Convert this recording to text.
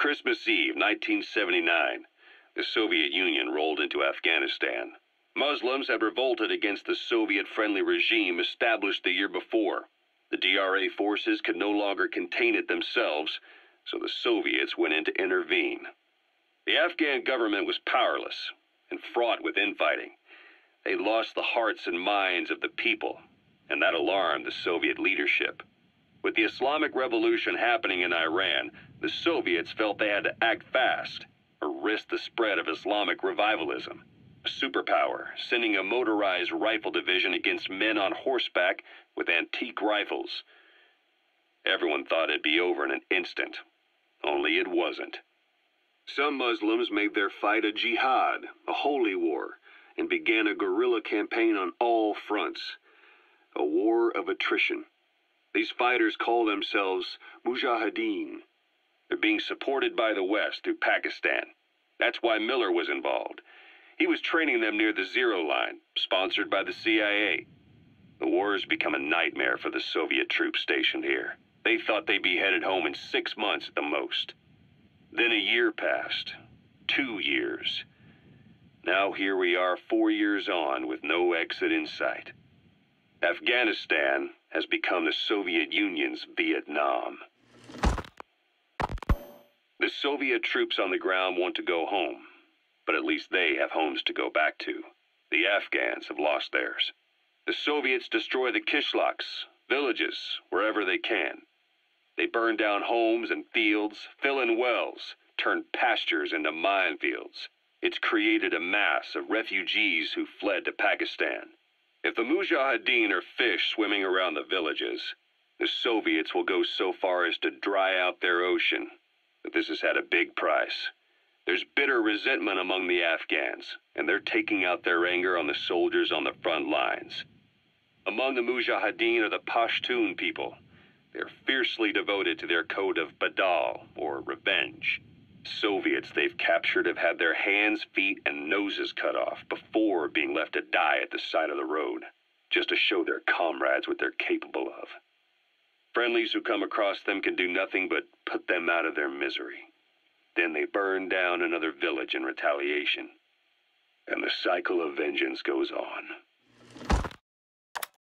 Christmas Eve, 1979, the Soviet Union rolled into Afghanistan. Muslims had revolted against the Soviet-friendly regime established the year before. The DRA forces could no longer contain it themselves, so the Soviets went in to intervene. The Afghan government was powerless and fraught with infighting. They lost the hearts and minds of the people, and that alarmed the Soviet leadership. With the Islamic Revolution happening in Iran, the Soviets felt they had to act fast or risk the spread of Islamic revivalism. A superpower, sending a motorized rifle division against men on horseback with antique rifles. Everyone thought it'd be over in an instant, only it wasn't. Some Muslims made their fight a jihad, a holy war, and began a guerrilla campaign on all fronts. A war of attrition. These fighters call themselves Mujahideen. They're being supported by the West through Pakistan. That's why Miller was involved. He was training them near the Zero Line, sponsored by the CIA. The war has become a nightmare for the Soviet troops stationed here. They thought they'd be headed home in 6 months at the most. Then a year passed. 2 years. Now here we are 4 years on with no exit in sight. Afghanistan has become the Soviet Union's Vietnam. The Soviet troops on the ground want to go home, but at least they have homes to go back to. The Afghans have lost theirs. The Soviets destroy the kishlaks, villages, wherever they can. They burn down homes and fields, fill in wells, turn pastures into minefields. It's created a mass of refugees who fled to Pakistan. If the Mujahideen are fish swimming around the villages, the Soviets will go so far as to dry out their ocean. But this has had a big price. There's bitter resentment among the Afghans, and they're taking out their anger on the soldiers on the front lines. Among the Mujahideen are the Pashtun people. They're fiercely devoted to their code of Badal, or revenge. Soviets they've captured have had their hands, feet, and noses cut off before being left to die at the side of the road, just to show their comrades what they're capable of. Friendlies who come across them can do nothing but put them out of their misery. Then they burn down another village in retaliation. And the cycle of vengeance goes on.